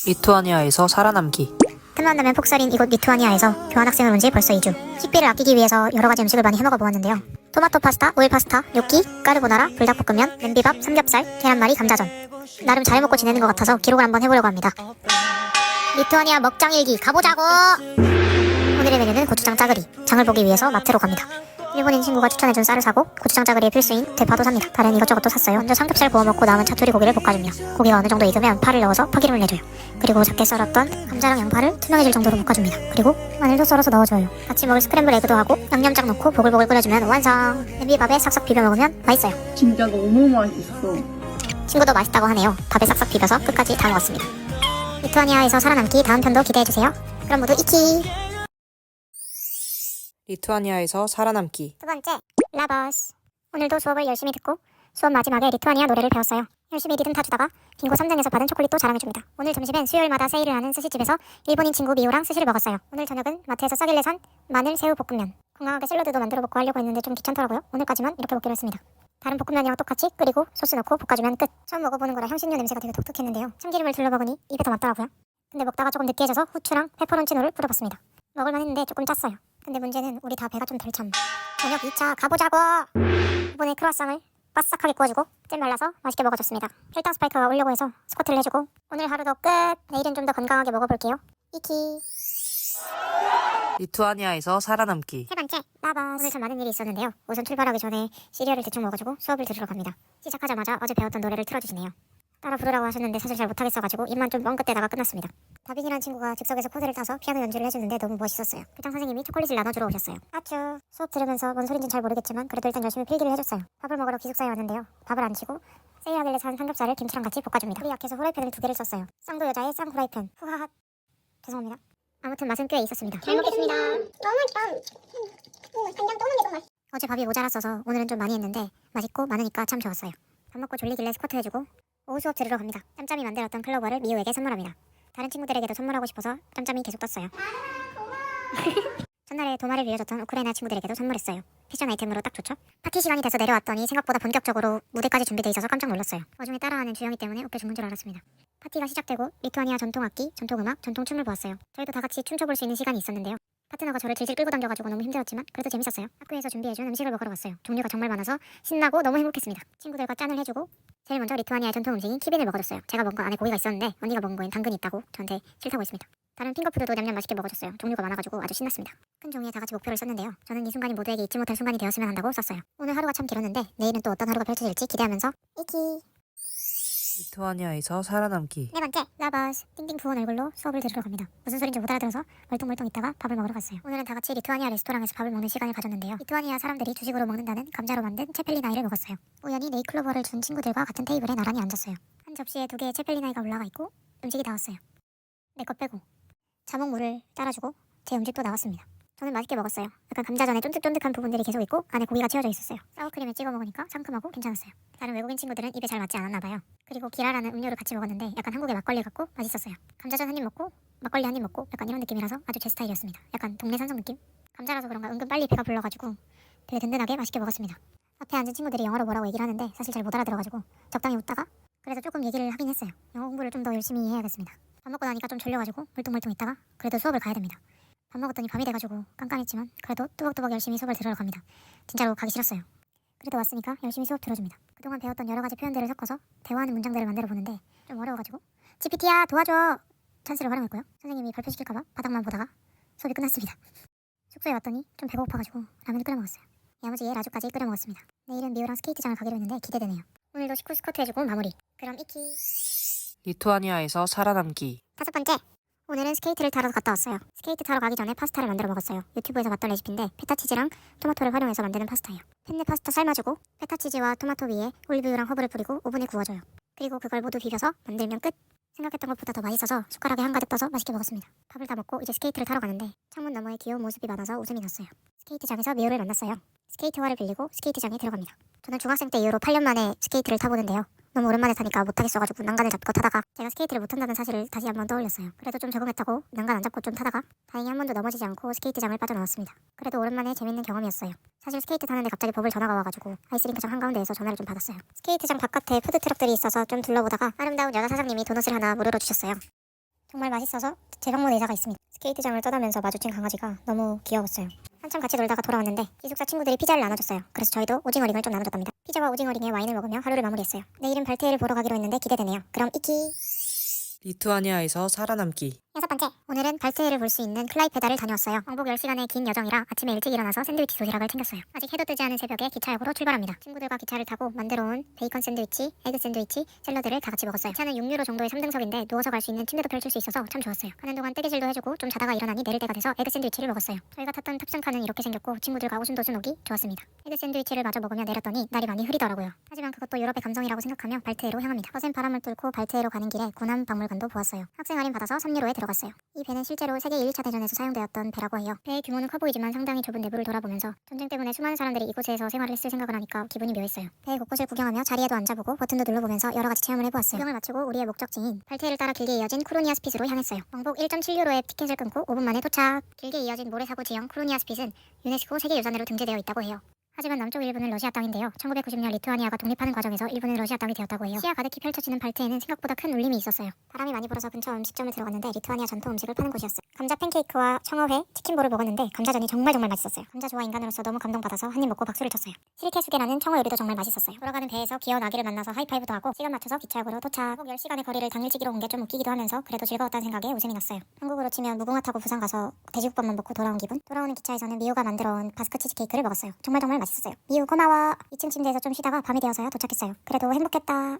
리투아니아에서 살아남기. 틈만 나면 폭설인 이곳 리투아니아에서 교환학생을 온 지 벌써 2주. 식비를 아끼기 위해서 여러가지 음식을 많이 해먹어 보았는데요. 토마토 파스타, 오일 파스타, 뇨끼, 까르보나라, 불닭볶음면, 냄비밥, 삼겹살, 계란말이, 감자전. 나름 잘 먹고 지내는 것 같아서 기록을 한번 해보려고 합니다. 리투아니아 먹장일기 가보자고! 오늘의 메뉴는 고추장 짜글이. 장을 보기 위해서 마트로 갑니다. 일본인 친구가 추천해준 쌀을 사고 고추장 짜글이의 필수인 대파도 삽니다. 다른 이것저것도 샀어요. 먼저 삼겹살 구워 먹고 남은 차투리 고기를 볶아줍니다. 고기가 어느 정도 익으면 파를 넣어서 파기름을 내줘요. 그리고 작게 썰었던 감자랑 양파를 투명해질 정도로 볶아줍니다. 그리고 마늘도 썰어서 넣어줘요. 같이 먹을 스크램블 에그도 하고 양념장 넣고 보글보글 끓여주면 완성! 냄비밥에 싹싹 비벼 먹으면 맛있어요. 진짜 너무 맛있어. 친구도 맛있다고 하네요. 밥에 싹싹 비벼서 끝까지 다 먹었습니다. 리투아니아에서 살아남기 다음 편도 기대해주세요. 그럼 모두 이키! 리투아니아에서 살아남기. 두 번째, 라버스. 오늘도 수업을 열심히 듣고 수업 마지막에 리투아니아 노래를 배웠어요. 열심히 리듬 타주다가 빙고 3등에서 받은 초콜릿도 자랑해줍니다. 오늘 점심엔 수요일마다 세일을 하는 스시집에서 일본인 친구 미호랑 스시를 먹었어요. 오늘 저녁은 마트에서 싸길래 산 마늘 새우 볶음면. 건강하게 샐러드도 만들어 먹고 하려고 했는데 좀 귀찮더라고요. 오늘까지만 이렇게 먹기로 했습니다. 다른 볶음면이랑 똑같이 끓이고 소스 넣고 볶아주면 끝. 처음 먹어보는 거라 향신료 냄새가 되게 독특했는데요. 참기름을 둘러먹으니 입에 더 맞더라고요. 근데 먹다가 조금 느끼해져서 후추랑 페퍼론치노를 뿌려봤습니다. 먹을만 했는데 조금 짰어요. 근데 문제는 우리 다 배가 좀 덜 참. 저녁 2차 가보자고! 이번에 크루아상을 바싹하게 구워주고 잼 발라서 맛있게 먹어줬습니다. 혈당 스파이크가 오려고 해서 스쿼트를 해주고 오늘 하루도 끝! 내일은 좀 더 건강하게 먹어볼게요. 이키! 리투아니아에서 살아남기. 세 번째, 라버스. 오늘 참 많은 일이 있었는데요. 우선 출발하기 전에 시리얼을 대충 먹어주고 수업을 들으러 갑니다. 시작하자마자 어제 배웠던 노래를 틀어주시네요. 따라 부르라고 하셨는데 사실 잘 못하겠어가지고 입만 좀 뻥끗대다가 끝났습니다. 다빈이란 친구가 즉석에서 코드를 타서 피아노 연주를 해주는데 너무 멋있었어요. 교장 선생님이 초콜릿을 나눠주러 오셨어요. 아쭈. 수업 들으면서 뭔 소린진 잘 모르겠지만 그래도 일단 열심히 필기를 해줬어요. 밥을 먹으러 기숙사에 왔는데요. 밥을 안 치고 세일하길래 산 삼겹살을 김치랑 같이 볶아줍니다. 우리 약해서 후라이팬을 2개를 썼어요. 쌍도 여자의 쌍 후라이팬. 후하핫. 죄송합니다. 아무튼 맛은 꽤 있었습니다. 잘 먹겠습니다. 너무 맛있다. 간장 떠는 게 너무 맛있어. 어제 밥이 모자랐어서 오늘은 좀 많이 했는데 맛있고 많으니까 참 좋았어요. 밥 먹고 졸리길래 스쿼트 해주고 오후 수업 들으러 갑니다. 짬짬이 만들었던 클로버를 미호에게 선물합니다. 다른 친구들에게도 선물하고 싶어서 짬짬이 계속 떴어요. 전날에 도마를 빌려줬던 우크라이나 친구들에게도 선물했어요. 패션 아이템으로 딱 좋죠? 파티 시간이 돼서 내려왔더니 생각보다 본격적으로 무대까지 준비돼 있어서 깜짝 놀랐어요. 와중에 따라하는 주영이 때문에 어깨 죽는 줄 알았습니다. 파티가 시작되고 리투아니아 전통악기, 전통음악, 전통춤을 보았어요. 저희도 다 같이 춤춰볼 수 있는 시간이 있었는데요. 파트너가 저를 질질 끌고 당겨가지고 너무 힘들었지만 그래도 재밌었어요. 학교에서 준비해준 음식을 먹으러 갔어요. 종류가 정말 많아서 신나고 너무 행복했습니다. 친구들과 짠을 해주고 제일 먼저 리투아니아의 전통 음식인 키빈을 먹어줬어요. 제가 먹은 거 안에 고기가 있었는데 언니가 먹은 거엔 당근이 있다고 저한테 싫다고 했습니다. 다른 핑거푸드도 냠냠 맛있게 먹어줬어요. 종류가 많아가지고 아주 신났습니다. 큰 종이에 다 같이 목표를 썼는데요. 저는 이 순간이 모두에게 잊지 못할 순간이 되었으면 한다고 썼어요. 오늘 하루가 참 길었는데 내일은 또 어떤 하루가 펼쳐질지 기대하면서 이키! 리투아니아에서 살아남기. 네 번째, 라버스. 띵띵 부은 얼굴로 수업을 들으러 갑니다. 무슨 소린지 못 알아들어서 멀뚱멀뚱 있다가 밥을 먹으러 갔어요. 오늘은 다 같이 리투아니아 레스토랑에서 밥을 먹는 시간을 가졌는데요. 리투아니아 사람들이 주식으로 먹는다는 감자로 만든 체펠리나이를 먹었어요. 우연히 네이클로버를 준 친구들과 같은 테이블에 나란히 앉았어요. 한 접시에 2개의 체펠리나이가 올라가 있고 음식이 나왔어요. 내 것 빼고. 자몽물을 따라주고 제 음식도 나왔습니다. 저는 맛있게 먹었어요. 약간 감자전에 쫀득쫀득한 부분들이 계속 있고 안에 고기가 채워져 있었어요. 사워크림에 찍어 먹으니까 상큼하고 괜찮았어요. 다른 외국인 친구들은 입에 잘 맞지 않았나 봐요. 그리고 기라라는 음료를 같이 먹었는데 약간 한국의 막걸리 같고 맛있었어요. 감자전 한 입 먹고 막걸리 한 입 먹고 약간 이런 느낌이라서 아주 제 스타일이었습니다. 약간 동네 산성 느낌? 감자라서 그런가 은근 빨리 배가 불러가지고 되게 든든하게 맛있게 먹었습니다. 앞에 앉은 친구들이 영어로 뭐라고 얘기를 하는데 사실 잘 못 알아들어가지고 적당히 웃다가 그래도 조금 얘기를 하긴 했어요. 영어 공부를 좀 더 열심히 해야겠습니다. 밥 먹고 나니까 좀 졸려가지고 멀뚱멀뚱 있다가 그래도 수업을 가야 됩니다. 밥 먹었더니 밤이 돼가지고 깜깜했지만 그래도 뚜벅뚜벅 열심히 수업을 들으러 갑니다. 진짜로 가기 싫었어요. 그래도 왔으니까 열심히 수업 들어줍니다. 그동안 배웠던 여러 가지 표현들을 섞어서 대화하는 문장들을 만들어 보는데 좀 어려워가지고 GPT야 도와줘! 찬스를 활용했고요. 선생님이 발표시킬까봐 바닥만 보다가 수업이 끝났습니다. 숙소에 왔더니 좀 배가 고파가지고 라면을 끓여 먹었어요. 야무지게 라주까지 끓여 먹었습니다. 내일은 미우랑 스케이트장을 가기로 했는데 기대되네요. 오늘도 식후 스쿼트 해주고 마무리. 그럼 이키! 리투아니아에서 살아남기. 다섯 번째, 오늘은 스케이트를 타러 갔다 왔어요. 스케이트 타러 가기 전에 파스타를 만들어 먹었어요. 유튜브에서 봤던 레시피인데 페타치즈랑 토마토를 활용해서 만드는 파스타예요. 펜네 파스타 삶아주고 페타치즈와 토마토 위에 올리브유랑 허브를 뿌리고 오븐에 구워줘요. 그리고 그걸 모두 비벼서 만들면 끝! 생각했던 것보다 더 맛있어서 숟가락에 한가득 떠서 맛있게 먹었습니다. 밥을 다 먹고 이제 스케이트를 타러 가는데 창문 너머에 귀여운 모습이 많아서 웃음이 났어요. 스케이트장에서 미호를 만났어요. 스케이트화를 빌리고 스케이트장에 들어갑니다. 저는 중학생 때 이후로 8년 만에 스케이트를 타보는데요. 너무 오랜만에 타니까 못하겠어가지고 난간을 잡고 타다가 제가 스케이트를 못한다는 사실을 다시 한번 떠올렸어요. 그래도 좀 적응했다고 난간 안 잡고 좀 타다가 다행히 한 번도 넘어지지 않고 스케이트장을 빠져나왔습니다. 그래도 오랜만에 재밌는 경험이었어요. 사실 스케이트 타는데 갑자기 버블 전화가 와가지고 아이스링크장 한가운데에서 전화를 좀 받았어요. 스케이트장 바깥에 푸드트럭들이 있어서 좀 둘러보다가 아름다운 여자 사장님이 도넛을 하나 무료로 주셨어요. 정말 맛있어서 재방문 의사가 있습니다. 스케이트장을 떠나면서 마주친 강아지가 너무 귀여웠어요. 한참 같이 놀다가 돌아왔는데 기숙사 친구들이 피자를 나눠줬어요. 그래서 저희도 오징어링을 좀 나눠줬답니다. 피자와 오징어링에 와인을 먹으며 하루를 마무리했어요. 내일은 발트해를 보러 가기로 했는데 기대되네요. 그럼 이키! 리투아니아에서 살아남기. 6번째, 오늘은 발트해를 볼 수 있는 클라이페다를 다녀왔어요. 왕복 10시간의 긴 여정이라 아침에 일찍 일어나서 샌드위치 도시락을 챙겼어요. 아직 해도 뜨지 않은 새벽에 기차역으로 출발합니다. 친구들과 기차를 타고 만들어 온 베이컨 샌드위치, 에그 샌드위치, 샐러드를 다 같이 먹었어요. 기차는 6유로 정도의 3등석인데 누워서 갈 수 있는 침대도 펼칠 수 있어서 참 좋았어요. 가는 동안 뜨개질도 해주고 좀 자다가 일어나니 내릴 때가 돼서 에그 샌드위치를 먹었어요. 저희가 탔던 탑승칸은 이렇게 생겼고 친구들과 오순도순 오기 좋았습니다. 에그 샌드위치를 마저 먹으며 내렸더니 날이 많이 흐리더라고요. 하지만 그것도 유럽의 감성이라고 생각하며 발트해로 향합니다. 거센 바람을 뚫고 발트해로 가는 길에 군함 박물관도 보았어요. 학생 할인 받아서 3유로에 들어갔어요. 이 배는 실제로 세계 1, 2차 대전에서 사용되었던 배라고 해요. 배의 규모는 커 보이지만 상당히 좁은 내부를 돌아보면서 전쟁 때문에 수많은 사람들이 이곳에서 생활을 했을 생각을 하니까 기분이 묘했어요. 배 곳곳을 구경하며 자리에도 앉아보고 버튼도 눌러보면서 여러가지 체험을 해보았어요. 구경을 마치고 우리의 목적지인 발트해를 따라 길게 이어진 크로니아 스핏으로 향했어요. 왕복 1.7유로의 티켓을 끊고 5분 만에 도착. 길게 이어진 모래사구 지형 크로니아 스핏은 유네스코 세계유산으로 등재되어 있다고 해요. 하지만 남쪽 일부는 러시아 땅인데요. 1990년 리투아니아가 독립하는 과정에서 일부는 러시아 땅이 되었다고 해요. 시야 가득히 펼쳐지는 발트에는 생각보다 큰 울림이 있었어요. 바람이 많이 불어서 근처 음식점을 들어갔는데 리투아니아 전통 음식을 파는 곳이었어요. 감자 팬케이크와 청어회, 치킨볼을 먹었는데 감자전이 정말 맛있었어요. 감자 좋아 인간으로서 너무 감동받아서 한 입 먹고 박수를 쳤어요. 시리케수게라는 청어 요리도 정말 맛있었어요. 돌아가는 배에서 귀여운 아기를 만나서 하이파이브도 하고 시간 맞춰서 기차역으로 도착. 꼭 10시간의 거리를 당일치기로 온 게 좀 웃기기도 하면서 그래도 즐거웠다는 생각에 웃음이 났어요. 한국으로 치면 무궁화 타고 부산 가서 돼지국밥만 먹고 돌아온 기분? 돌아오는 기차에서는 미우가 만들어온 바스크 치즈케이크를 먹었어요. 정말 맛있었어요. 미우 고마워. 2층 침대에서 좀 쉬다가 밤이 되어서야 도착했어요. 그래도 행복했다.